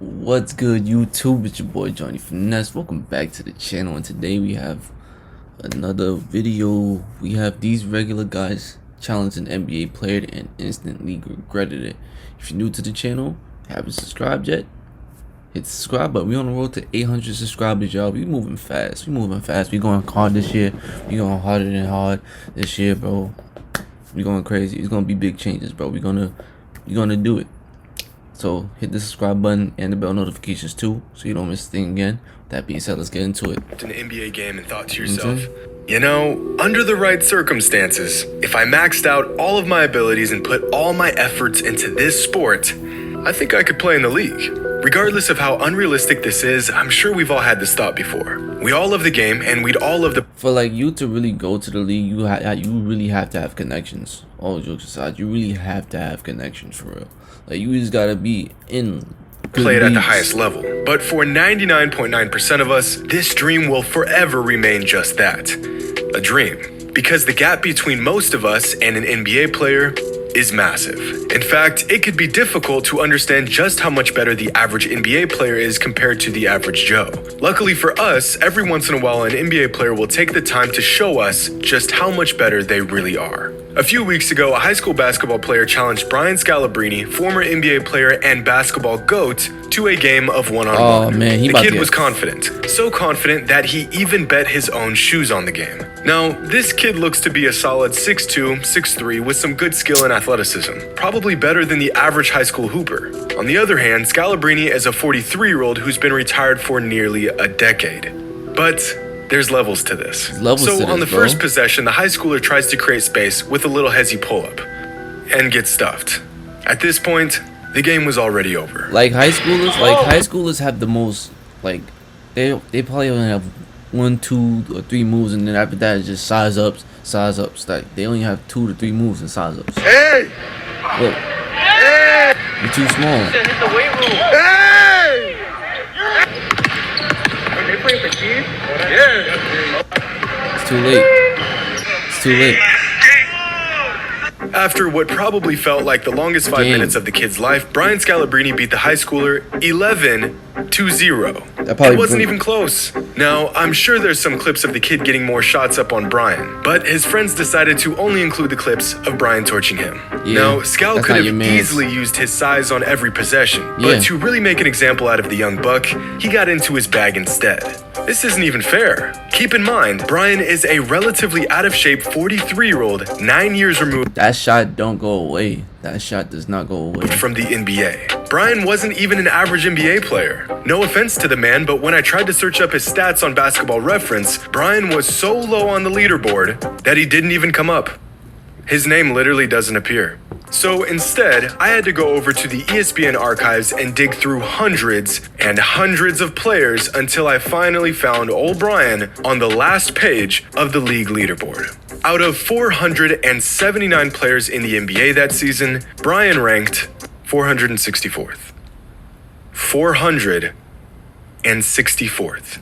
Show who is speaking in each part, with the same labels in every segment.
Speaker 1: What's good, YouTube? It's your boy Johnny Finesse. Welcome back to the channel, and today we have another video. We have these regular guys challenge an NBA player and instantly regretted it. If you're new to the channel, haven't subscribed yet, hit the subscribe button. We on the road to 800 subscribers, y'all. We moving fast. We going hard this year. We going harder than hard this year, bro. We going crazy. It's gonna be big changes, bro. We're gonna do it. So hit the subscribe button and the bell notifications too, so you don't miss a thing again. That being said, let's get into it.
Speaker 2: An NBA game and thought to yourself, you know, under the right circumstances, if I maxed out all of my abilities and put all my efforts into this sport, I think I could play in the league. Regardless of how unrealistic this is, I'm sure we've all had this thought before. We all love the game, and we'd all love the...
Speaker 1: For like you to really go to the league, you really have to have connections. All jokes aside, you really have to have connections for real. Like, you just gotta be in
Speaker 2: play it at the highest level. But for 99.9% of us, this dream will forever remain just that, a dream. Because the gap between most of us and an NBA player is massive. In fact, it could be difficult to understand just how much better the average NBA player is compared to the average Joe. Luckily for us, every once in a while an NBA player will take the time to show us just how much better they really are. A few weeks ago, a high school basketball player challenged Bryant, former NBA player and basketball GOAT, to a game of one-on-one.
Speaker 1: Oh man,
Speaker 2: the kid was confident. So confident that he even bet his own shoes on the game. Now, this kid looks to be a solid 6'2", 6'3", with some good skill and athleticism. Probably better than the average high school hooper. On the other hand, Scalabrine is a 43-year-old who's been retired for nearly a decade. But there's levels to this. On the first possession, the high schooler tries to create space with a little hezzy pull-up and gets stuffed. At this point, the game was already over.
Speaker 1: Like high schoolers have the most, like, they probably only have 1, 2, or 3 moves, and then after that it's just size ups. Like, they only have 2 to 3 moves and size ups.
Speaker 3: Hey!
Speaker 1: Look,
Speaker 3: Hey!
Speaker 1: you're too small.
Speaker 3: Hit the weight room. Hey! Are they playing for Keith? Yeah.
Speaker 1: It's too late. It's too late.
Speaker 2: After what probably felt like the longest 5 minutes of the kid's life, Brian Scalabrine beat the high schooler 11-0. It wasn't even close. Now, I'm sure there's some clips of the kid getting more shots up on Brian, but his friends decided to only include the clips of Brian torching him. Now, Scal could have easily used his size on every possession, but to really make an example out of the young buck, he got into his bag instead. This isn't even fair. Keep in mind, Brian is a relatively out-of-shape 43-year-old, 9 years removed.
Speaker 1: That shot don't go away. That shot does not go away.
Speaker 2: From the NBA. Brian wasn't even an average NBA player. No offense to the man, but when I tried to search up his stats on Basketball Reference, Brian was so low on the leaderboard that he didn't even come up. His name literally doesn't appear. So instead, I had to go over to the ESPN archives and dig through hundreds and hundreds of players until I finally found old Brian on the last page of the league leaderboard. Out of 479 players in the NBA that season, Brian ranked 464th. 464th.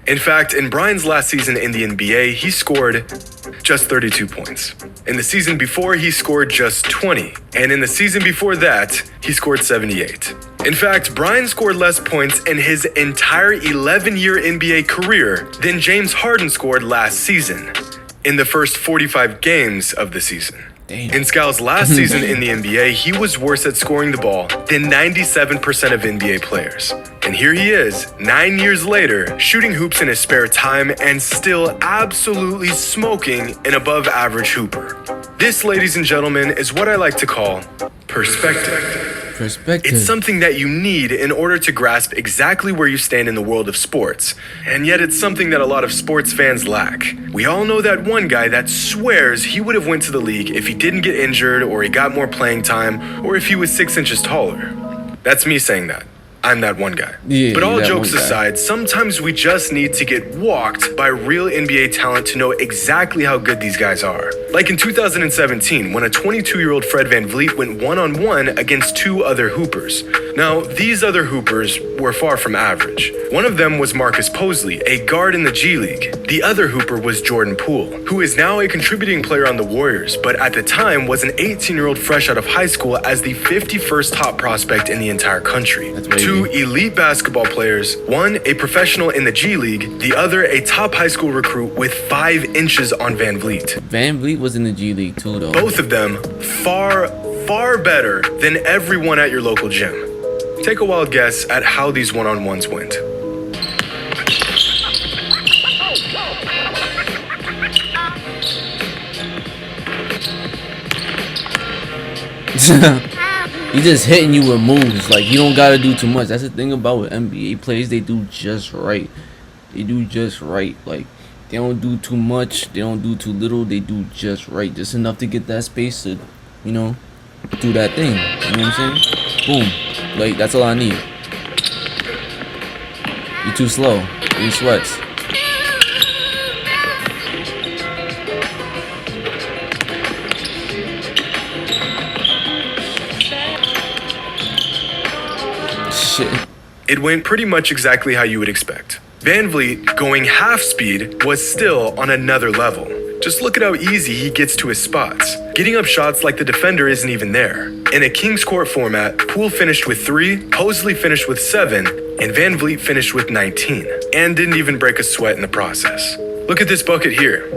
Speaker 2: In fact, in Brian's last season in the NBA, he scored just 32 points. In the season before, he scored just 20. And in the season before that, he scored 78. In fact, Brian scored less points in his entire 11-year NBA career than James Harden scored last season, in the first 45 games of the season.
Speaker 1: Damn.
Speaker 2: In Scal's last season in the NBA, he was worse at scoring the ball than 97% of NBA players. And here he is, 9 years later, shooting hoops in his spare time and still absolutely smoking an above-average hooper. This, ladies and gentlemen, is what I like to call perspective. It's something that you need in order to grasp exactly where you stand in the world of sports. And yet it's something that a lot of sports fans lack. We all know that one guy that swears he would have went to the league if he didn't get injured, or he got more playing time, or if he was 6 inches taller. That's me saying that. I'm that one guy. But all jokes aside, sometimes we just need to get walked by real NBA talent to know exactly how good these guys are. Like in 2017, when a 22-year-old Fred VanVleet went one-on-one against 2 other hoopers. Now, these other hoopers were far from average. One of them was Marcus Posley, a guard in the G League. The other hooper was Jordan Poole, who is now a contributing player on the Warriors, but at the time was an 18-year-old fresh out of high school as the 51st top prospect in the entire country. 2 Two elite basketball players, one a professional in the G League, the other a top high school recruit with 5 inches on Van Vliet.
Speaker 1: Van Vliet was in the G League too, though.
Speaker 2: Both of them far, far better than everyone at your local gym. Take a wild guess at how these one-on-ones went.
Speaker 1: He just hitting you with moves. Like, you don't gotta do too much. That's the thing about with NBA players. They do just right. They do just right. Like, they don't do too much. They don't do too little. They do just right. Just enough to get that space to, you know, do that thing. You know what I'm saying? Boom. Like, that's all I need. You're too slow. You sweats. Shit.
Speaker 2: It went pretty much exactly how you would expect. Van Vliet, going half speed, was still on another level. Just look at how easy he gets to his spots. Getting up shots like the defender isn't even there. In a King's Court format, Poole finished with 3, Mosley finished with 7, and Van Vliet finished with 19, and didn't even break a sweat in the process. Look at this bucket here.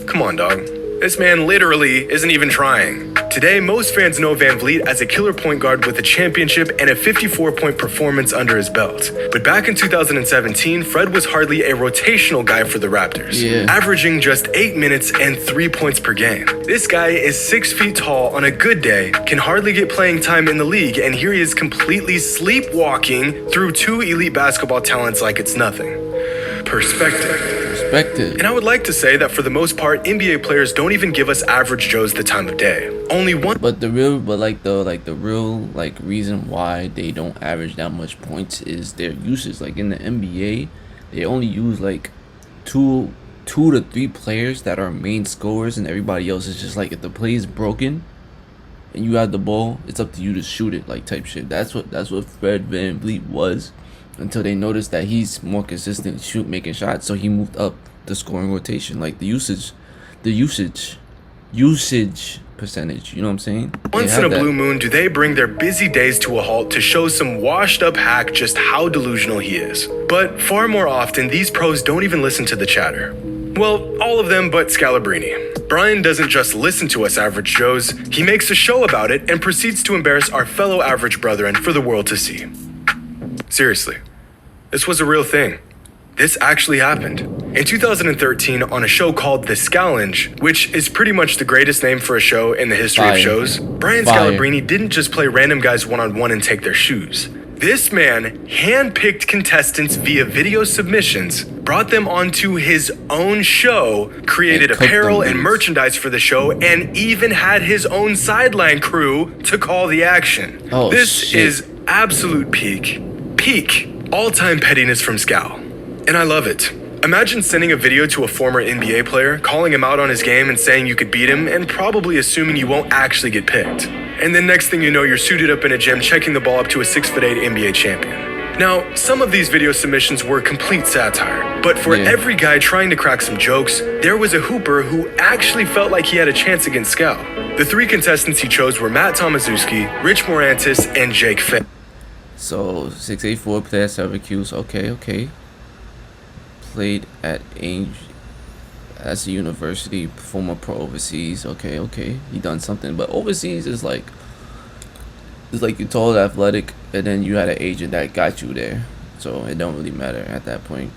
Speaker 2: Come on, dog. This man literally isn't even trying. Today, most fans know Van Vliet as a killer point guard with a championship and a 54-point performance under his belt. But back in 2017, Fred was hardly a rotational guy for the Raptors, averaging just 8 minutes and 3 points per game. This guy is 6 feet tall on a good day, can hardly get playing time in the league, and here he is completely sleepwalking through 2 elite basketball talents like it's nothing. Perspective. And I would like to say that for the most part, NBA players don't even give us average Joes the time of day. Only one.
Speaker 1: But the real reason why they don't average that much points is their usage. Like in the NBA, they only use like two to 3 players that are main scorers, and everybody else is just like, if the play is broken and you have the ball, it's up to you to shoot it, like type shit. That's what Fred VanVleet was, until they noticed that he's more consistent making shots, so he moved up the scoring rotation. Like the usage percentage, you know what I'm saying?
Speaker 2: Once in a blue moon do they bring their busy days to a halt to show some washed up hack just how delusional he is. But far more often, these pros don't even listen to the chatter. Well, all of them but Scalabrine. Bryant doesn't just listen to us average Joes, he makes a show about it and proceeds to embarrass our fellow average brethren for the world to see. Seriously, this was a real thing. This actually happened. In 2013, on a show called The Scallenge, which is pretty much the greatest name for a show in the history of shows, Bryant Scalabrine didn't just play random guys one-on-one and take their shoes. This man handpicked contestants via video submissions, brought them onto his own show, created apparel and merchandise for the show, and even had his own sideline crew to call the action. This is absolute peak all-time pettiness from Scal. And I love it. Imagine sending a video to a former NBA player, calling him out on his game and saying you could beat him, and probably assuming you won't actually get picked. And then next thing you know, you're suited up in a gym checking the ball up to a 6'8" NBA champion. Now, some of these video submissions were complete satire, but for every guy trying to crack some jokes, there was a hooper who actually felt like he had a chance against Scal. The 3 contestants he chose were Matt Tomaszewski, Rich Morantis, and Jake Fay.
Speaker 1: So 6'4", played at Syracuse. Okay. Played at as a university, former pro overseas. Okay. He done something, but overseas is like, you're tall, athletic, and then you had an agent that got you there. So it don't really matter at that point.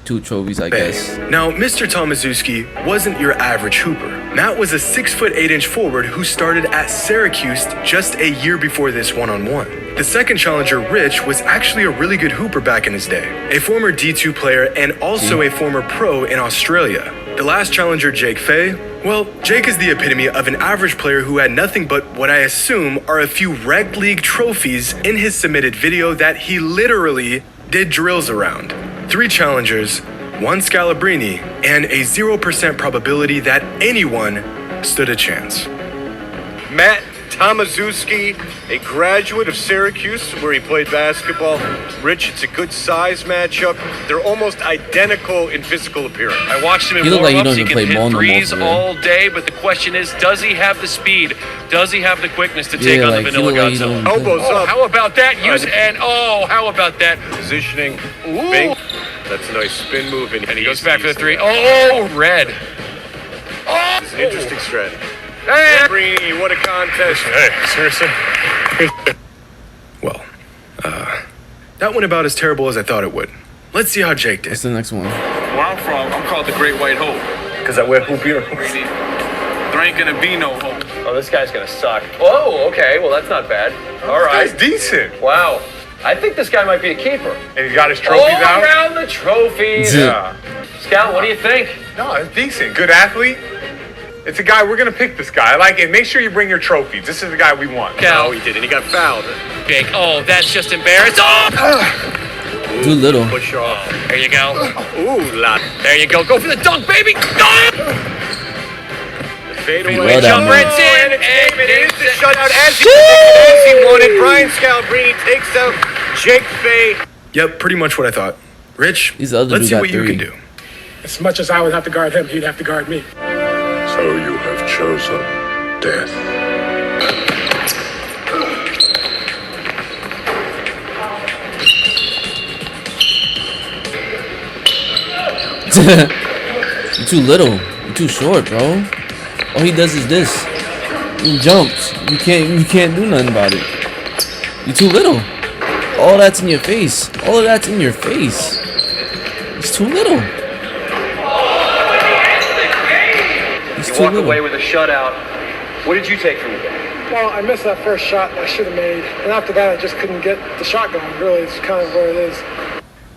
Speaker 1: 2 trophies, I guess.
Speaker 2: Now, Mr. Tomaszewski wasn't your average hooper. Matt was a 6'8" forward who started at Syracuse just a year before this one-on-one. The second challenger, Rich, was actually a really good hooper back in his day, a former D2 player and also a former pro in Australia. The last challenger, Jake Fay, well, Jake is the epitome of an average player who had nothing but what I assume are a few rec league trophies in his submitted video that he literally did drills around. 3 challengers, 1 Scalabrine, and a 0% probability that anyone stood a chance.
Speaker 3: Matt
Speaker 4: Tomaszewski, a graduate of Syracuse, where he played basketball. Rich, it's a good size matchup. They're almost identical in physical appearance.
Speaker 5: I watched him in
Speaker 1: He look like he
Speaker 5: warm-ups.
Speaker 1: don't
Speaker 5: He
Speaker 1: even
Speaker 5: can
Speaker 1: play ball
Speaker 5: hit
Speaker 1: no more,
Speaker 5: threes
Speaker 1: for real.
Speaker 5: all day, but the question is, does he have the speed? Does he have the quickness to take on
Speaker 1: like,
Speaker 5: the
Speaker 1: he
Speaker 5: Vanilla
Speaker 1: look like he
Speaker 5: Godzilla?
Speaker 1: don't-
Speaker 4: Elbows
Speaker 5: Oh,
Speaker 4: up.
Speaker 5: how about that? How about that?
Speaker 4: Positioning.
Speaker 5: Ooh.
Speaker 4: Bing. That's a nice spin move. And
Speaker 5: And he goes back for the three. Oh, red. Oh,
Speaker 4: It's an interesting strategy.
Speaker 5: Hey.
Speaker 4: Brini, what a contest.
Speaker 5: Hey, seriously?
Speaker 2: Well, that went about as terrible as I thought it would. Let's see how Jake did.
Speaker 1: What's the next one?
Speaker 6: Where I'm from, I'm called the Great White Hope.
Speaker 4: Because I wear hoop uniforms.
Speaker 6: There ain't gonna be no hope.
Speaker 5: Oh, this guy's gonna suck. Oh, okay. Well, that's not bad. All right.
Speaker 4: That's decent.
Speaker 5: Wow. I think this guy might be a keeper.
Speaker 4: And he got his
Speaker 5: All around the trophies.
Speaker 1: Yeah.
Speaker 5: Scout, what do you think?
Speaker 7: No, it's decent. Good athlete. It's a guy, we're going to pick this guy. I like it. Make sure you bring your trophies. This is the guy we want.
Speaker 5: Scout.
Speaker 4: No, he didn't. He got fouled.
Speaker 5: Jake. Oh, that's just embarrassing. Oh!
Speaker 1: Too little.
Speaker 4: Push off.
Speaker 5: There you go.
Speaker 4: Ooh, lot.
Speaker 5: There you go. Go for the dunk, baby. Oh!
Speaker 4: Fade away.
Speaker 1: Well done,
Speaker 5: Jump
Speaker 1: man.
Speaker 5: right in.
Speaker 4: And it is the
Speaker 5: And
Speaker 4: shutout as he wanted. Brian Scalabrine takes out Jake Fay.
Speaker 2: Yep, pretty much what I thought. Rich,
Speaker 1: These other
Speaker 2: let's
Speaker 1: dudes
Speaker 2: see
Speaker 1: got
Speaker 2: what you
Speaker 1: three.
Speaker 2: can do.
Speaker 8: As much as I would have to guard him, he'd have to guard me.
Speaker 9: So you have chosen death.
Speaker 1: You're too little. You're too short, bro. All he does is this. He jumps. You can't do nothing about it. You're too little. All that's in your face. All of that's in your face. It's too little. It's too
Speaker 5: walk
Speaker 1: little.
Speaker 5: away with a shutout. What did you take from the game?
Speaker 8: Well, I missed that first shot that I should have made. And after that, I just couldn't get the shot going. Really, it's kind of where it is.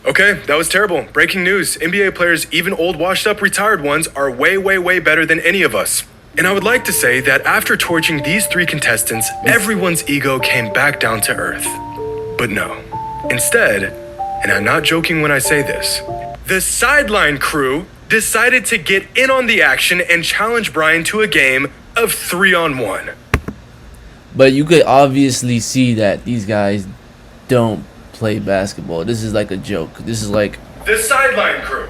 Speaker 2: Okay, that was terrible. Breaking news. NBA players, even old washed up retired ones, are way, way, way better than any of us. And I would like to say that after torching these three contestants, everyone's ego came back down to earth. But no. Instead, and I'm not joking when I say this, the sideline crew decided to get in on the action and challenge Brian to a game of 3-on-1.
Speaker 1: But you could obviously see that these guys don't play basketball. This is like a joke. This is like
Speaker 2: The sideline crew.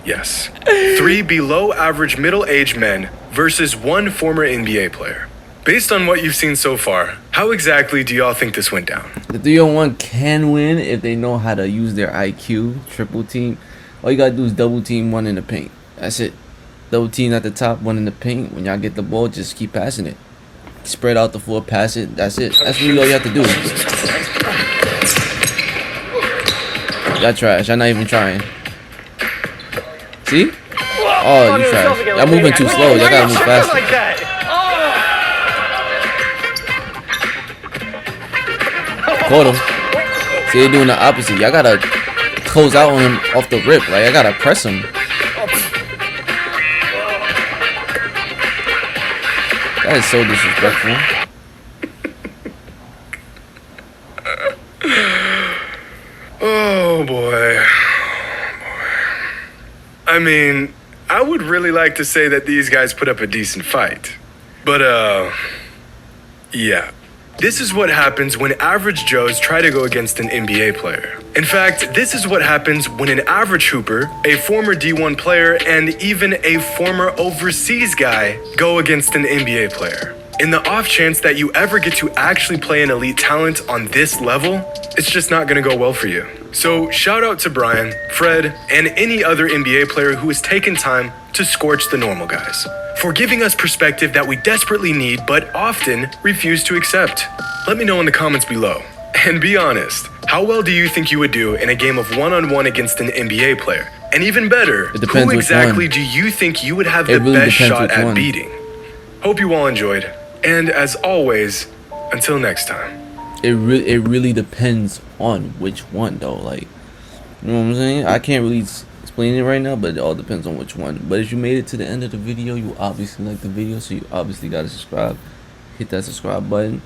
Speaker 2: Yes. 3 below average middle-aged men versus 1 former NBA player. Based on what you've seen so far, how exactly do y'all think this went down?
Speaker 1: the 3-on-1 can win if they know how to use their IQ. Triple team. All you gotta do is double team one in the paint. That's it. Double team at the top, one in the paint. When y'all get the ball, just keep passing it. Spread out the floor, pass it. That's it. That's really all you have to do. Y'all trash. Y'all not even trying. See? Oh, you trash. Y'all moving too slow. Y'all gotta move faster.
Speaker 5: Like that.
Speaker 1: Caught him. See, they're doing the opposite. Y'all gotta close out on him off the rip. Like, I gotta press him. That is so disrespectful.
Speaker 2: Oh boy. I mean, I would really like to say that these guys put up a decent fight. But, yeah. This is what happens when average Joes try to go against an NBA player. In fact, this is what happens when an average hooper, a former D1 player, and even a former overseas guy go against an NBA player. In the off chance that you ever get to actually play an elite talent on this level, it's just not gonna go well for you. So shout out to Brian, Fred, and any other NBA player who has taken time to scorch the normal guys, for giving us perspective that we desperately need but often refuse to accept. Let me know in the comments below. And be honest, how well do you think you would do in a game of one-on-one against an NBA player? And even better,
Speaker 1: It depends
Speaker 2: who
Speaker 1: which
Speaker 2: exactly
Speaker 1: one.
Speaker 2: do you think you would have
Speaker 1: It
Speaker 2: the
Speaker 1: really
Speaker 2: best
Speaker 1: depends
Speaker 2: shot
Speaker 1: which
Speaker 2: at
Speaker 1: one.
Speaker 2: beating? Hope you all enjoyed. And as always, until next time.
Speaker 1: It really depends on which one, though. Like, you know what I'm saying? I can't really explain it right now, but it all depends on which one. But if you made it to the end of the video, you obviously like the video, so you obviously gotta subscribe. Hit that subscribe button.